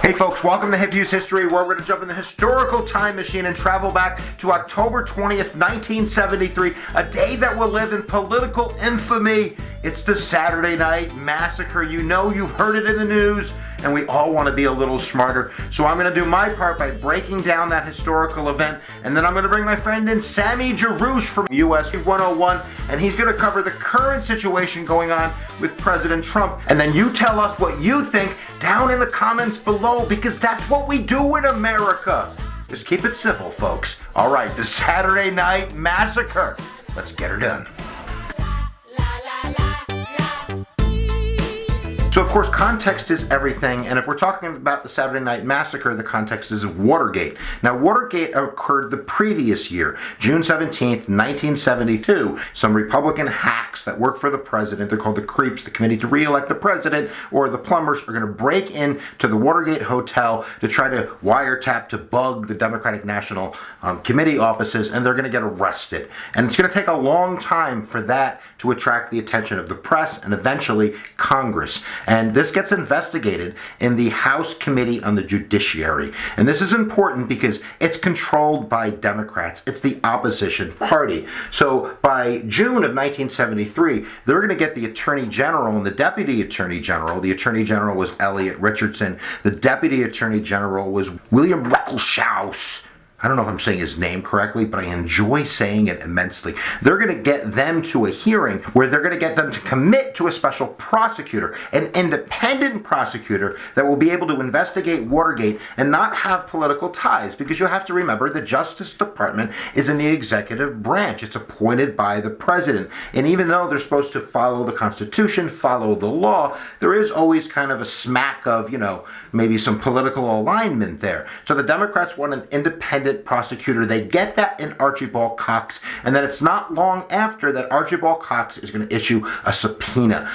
Hey folks, welcome to HipHughes History, where we're going to jump in the historical time machine and travel back to October 20th, 1973, a day that will live in political infamy. It's the Saturday Night Massacre. You know, you've heard it in the news, and we all want to be a little smarter. So I'm going to do my part by breaking down that historical event, and then I'm going to bring my friend in, Sami Jarroush from US 101, and he's going to cover the current situation going on with President Trump. And then you tell us what you think down in the comments below, because that's what we do in America. Just keep it civil, folks. All right, the Saturday Night Massacre. Let's get her done. So, of course, context is everything, and if we're talking about the Saturday Night Massacre, the context is Watergate. Now, Watergate occurred the previous year, June 17th, 1972. Some Republican hacks that work for the president, they're called the Creeps, the Committee to Re-elect the President, or the Plumbers, are going to break into the Watergate Hotel to try to wiretap, to bug the Democratic National Committee offices, and they're going to get arrested. And it's going to take a long time for that to attract the attention of the press and eventually Congress. And this gets investigated in the House Committee on the Judiciary. And this is important because it's controlled by Democrats. It's the opposition party. So by June of 1973, they're going to get the Attorney General and the Deputy Attorney General. The Attorney General was Elliot Richardson. The Deputy Attorney General was William Ruckelshaus. I don't know if I'm saying his name correctly, but I enjoy saying it immensely. They're going to get them to a hearing where they're going to get them to commit to a special prosecutor, an independent prosecutor that will be able to investigate Watergate and not have political ties. Because you have to remember, the Justice Department is in the executive branch. It's appointed by the president. And even though they're supposed to follow the Constitution, follow the law, there is always kind of a smack of, maybe some political alignment there. So the Democrats want an independent prosecutor. They get that in Archibald Cox, and then it's not long after that Archibald Cox is going to issue a subpoena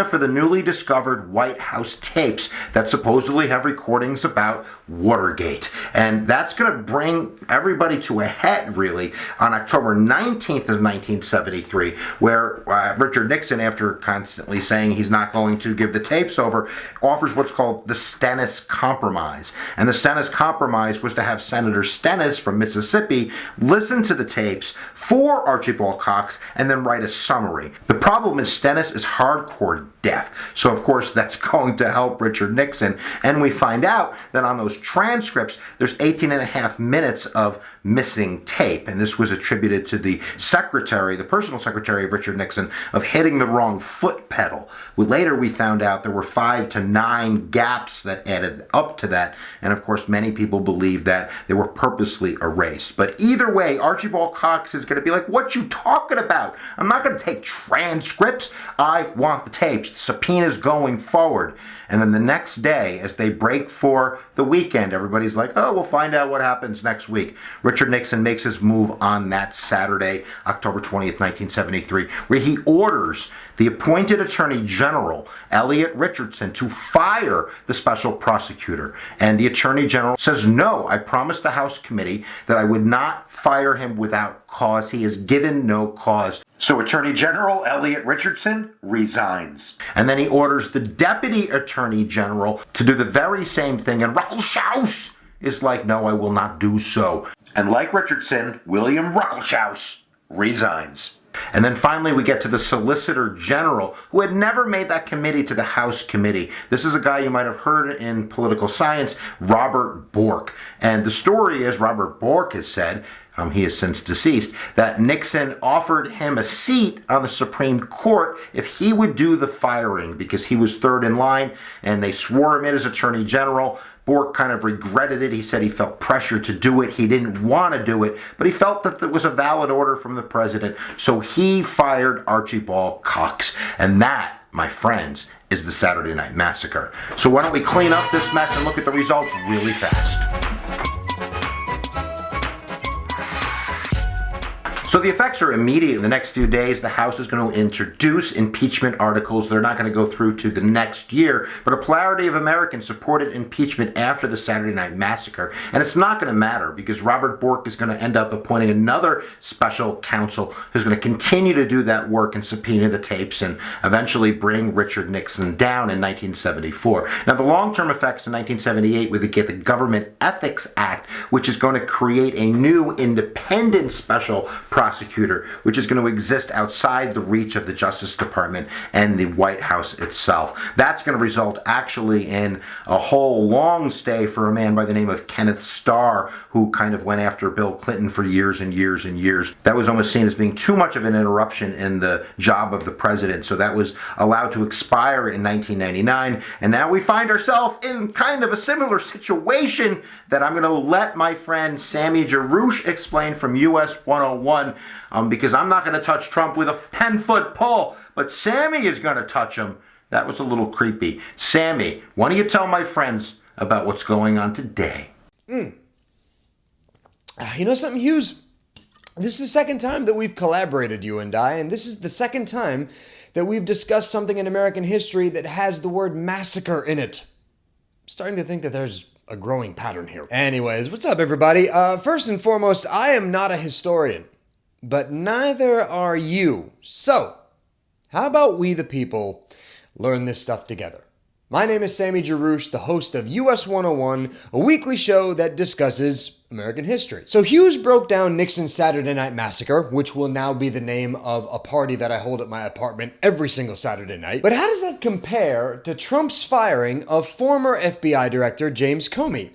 for the newly discovered White House tapes that supposedly have recordings about Watergate. And that's going to bring everybody to a head, really, on October 19th of 1973, where Richard Nixon, after constantly saying he's not going to give the tapes over, offers what's called the Stennis Compromise. And the Stennis Compromise was to have Senator Stennis from Mississippi listen to the tapes for Archibald Cox and then write a summary. The problem is Stennis is hardcore deaf, so of course that's going to help Richard Nixon. And we find out that on those transcripts there's 18 and a half minutes of missing tape, and this was attributed to the secretary, the personal secretary of Richard Nixon, of hitting the wrong foot pedal. Later we found out there were 5 to 9 gaps that added up to that, and of course many people believe that they were purposely erased. But either way, Archibald Cox is going to be like, what you talking about? I'm not going to take transcripts. I want the tapes. The subpoena's going forward. And then the next day, as they break for the weekend, everybody's like, oh, we'll find out what happens next week. Richard Nixon makes his move on that Saturday, October 20th, 1973, where he orders the appointed Attorney General, Elliot Richardson, to fire the special prosecutor. And the Attorney General says, no, I promised the House Committee that I would not fire him without cause. He has given no cause. So Attorney General Elliot Richardson resigns. And then he orders the Deputy Attorney General to do the very same thing. And Ruckelshaus is like, no, I will not do so. And like Richardson, William Ruckelshaus resigns. And then finally we get to the Solicitor General, who had never made that committee to the House Committee. This is a guy you might have heard in political science, Robert Bork. And the story is, Robert Bork has said, he is since deceased, that Nixon offered him a seat on the Supreme Court if he would do the firing, because he was third in line, and they swore him in as Attorney General. Bork kind of regretted it. He said he felt pressure to do it. He didn't want to do it, but he felt that there was a valid order from the president, so he fired Archibald Cox. And that, my friends, is the Saturday Night Massacre. So why don't we clean up this mess and look at the results really fast. So So the effects are immediate. In the next few days, the House is going to introduce impeachment articles. They're not going to go through to the next year, but a plurality of Americans supported impeachment after the Saturday Night Massacre. And it's not going to matter because Robert Bork is going to end up appointing another special counsel who's going to continue to do that work and subpoena the tapes and eventually bring Richard Nixon down in 1974. Now, the long-term effects in 1978 would get the Government Ethics Act, which is going to create a new independent special prosecutor, which is going to exist outside the reach of the Justice Department and the White House itself. That's going to result actually in a whole long stay for a man by the name of Kenneth Starr, who kind of went after Bill Clinton for years and years and years. That was almost seen as being too much of an interruption in the job of the president, so that was allowed to expire in 1999, and now we find ourselves in kind of a similar situation that I'm going to let my friend Sami Jarroush explain from US 101, because I'm not going to touch Trump with a 10-foot pole, but Sami is going to touch him. That was a little creepy. Sami, why don't you tell my friends about what's going on today? You know something, Hughes? This is the second time that we've collaborated, you and I, and this is the second time that we've discussed something in American history that has the word massacre in it. I'm starting to think that there's a growing pattern here. Anyways, what's up, everybody? First and foremost, I am not a historian, but neither are you. So, how about we the people learn this stuff together? My name is Sami Jarroush, the host of US 101, a weekly show that discusses American history. So Hughes broke down Nixon's Saturday Night Massacre, which will now be the name of a party that I hold at my apartment every single Saturday night. But how does that compare to Trump's firing of former FBI Director James Comey?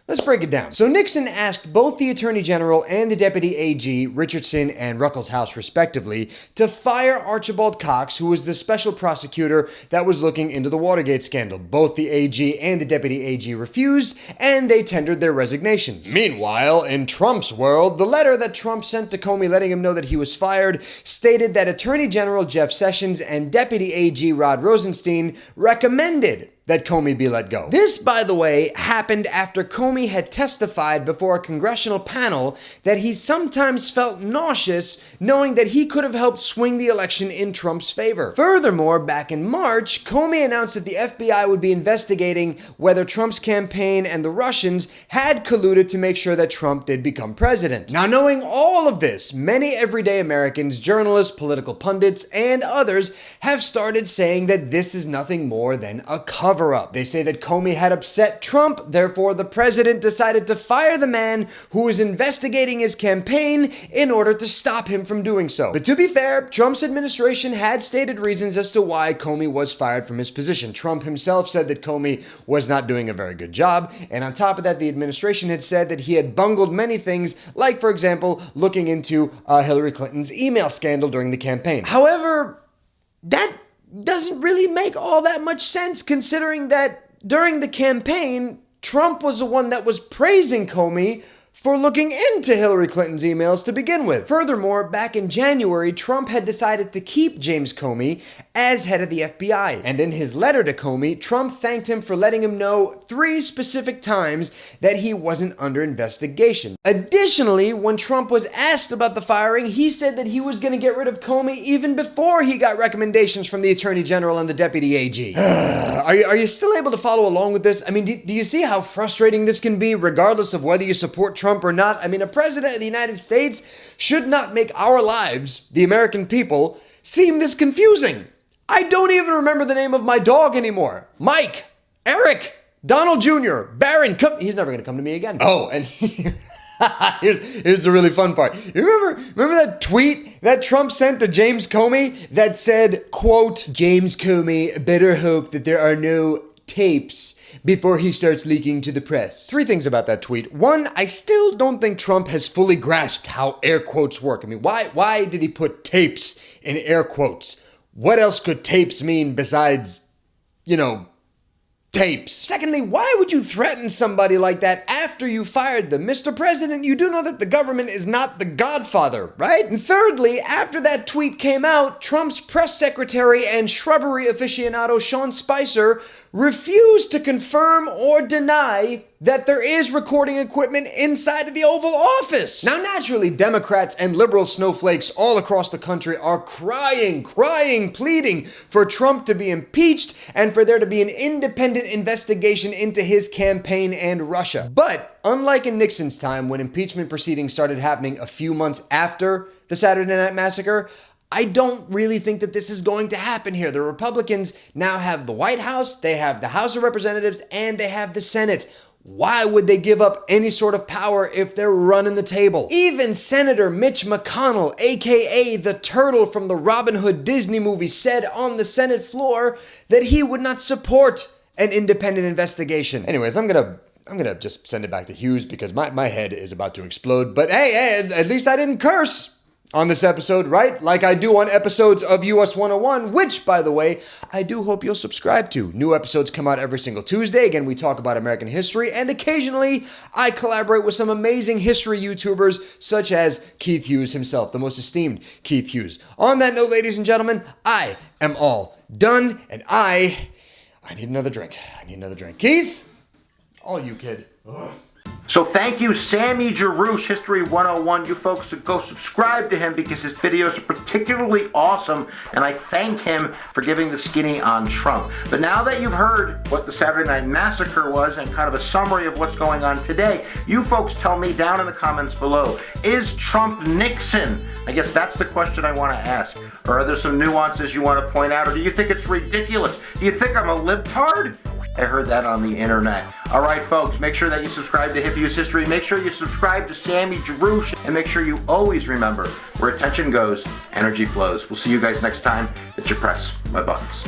Let's break it down. So Nixon asked both the Attorney General and the Deputy AG, Richardson and Ruckelshaus respectively, to fire Archibald Cox, who was the special prosecutor that was looking into the Watergate scandal. Both the AG and the Deputy AG refused, and they tendered their resignations. Meanwhile, in Trump's world, the letter that Trump sent to Comey letting him know that he was fired stated that Attorney General Jeff Sessions and Deputy AG Rod Rosenstein recommended that Comey be let go. This, by the way, happened after Comey had testified before a congressional panel that he sometimes felt nauseous knowing that he could have helped swing the election in Trump's favor. Furthermore, back in March, Comey announced that the FBI would be investigating whether Trump's campaign and the Russians had colluded to make sure that Trump did become president. Now, knowing all of this, many everyday Americans, journalists, political pundits, and others have started saying that this is nothing more than a cover-up. They say that Comey had upset Trump, therefore the president decided to fire the man who was investigating his campaign in order to stop him from doing so. But to be fair, Trump's administration had stated reasons as to why Comey was fired from his position. Trump himself said that Comey was not doing a very good job, and on top of that, the administration had said that he had bungled many things, like, for example, looking into Hillary Clinton's email scandal during the campaign. However, that doesn't really make all that much sense considering that during the campaign, Trump was the one that was praising Comey for looking into Hillary Clinton's emails to begin with. Furthermore, back in January, Trump had decided to keep James Comey as head of the FBI. And in his letter to Comey, Trump thanked him for letting him know 3 specific times that he wasn't under investigation. Additionally, when Trump was asked about the firing, he said that he was going to get rid of Comey even before he got recommendations from the Attorney General and the Deputy AG. Are you still able to follow along with this? I mean, do you see how frustrating this can be regardless of whether you support Trump or not? I mean, a president of the United States should not make our lives, the American people, seem this confusing. I don't even remember the name of my dog anymore. Mike, Eric, Donald Jr., Barron, he's never going to come to me again. Oh, and here's the really fun part. You remember that tweet that Trump sent to James Comey that said, quote, James Comey better hope that there are no tapes before he starts leaking to the press. 3 things about that tweet. 1, I still don't think Trump has fully grasped how air quotes work. I mean, why did he put tapes in air quotes? What else could tapes mean besides, tapes? Secondly, why would you threaten somebody like that after you fired them? Mr. President, you do know that the government is not the Godfather, right? And thirdly, after that tweet came out, Trump's press secretary and shrubbery aficionado Sean Spicer refused to confirm or deny that there is recording equipment inside of the Oval Office. Now, naturally, Democrats and liberal snowflakes all across the country are crying, pleading for Trump to be impeached and for there to be an independent investigation into his campaign and Russia. But unlike in Nixon's time, when impeachment proceedings started happening a few months after the Saturday Night Massacre, I don't really think that this is going to happen here. The Republicans now have the White House, they have the House of Representatives, and they have the Senate. Why would they give up any sort of power if they're running the table? Even Senator Mitch McConnell, aka the turtle from the Robin Hood Disney movie, said on the Senate floor that he would not support an independent investigation. Anyways, I'm gonna just send it back to Hughes because my head is about to explode. But hey, at least I didn't curse on this episode, right? Like I do on episodes of US 101, which, by the way, I do hope you'll subscribe to. New episodes come out every single Tuesday. Again, we talk about American history, and occasionally I collaborate with some amazing history YouTubers, such as Keith Hughes himself, the most esteemed Keith Hughes. On that note, ladies and gentlemen, I am all done, and I need another drink. Keith? All you, kid. Ugh. So thank you, Sami Jarroush, History 101. You folks should go subscribe to him because his videos are particularly awesome, and I thank him for giving the skinny on Trump. But now that you've heard what the Saturday Night Massacre was and kind of a summary of what's going on today, you folks tell me down in the comments below, is Trump Nixon? I guess that's the question I want to ask. Or are there some nuances you want to point out, or do you think it's ridiculous? Do you think I'm a libtard? I heard that on the internet. All right, folks, make sure that you subscribe to HipHughes History. Make sure you subscribe to Sami Jarroush, and make sure you always remember, where attention goes, energy flows. We'll see you guys next time that you press my buttons.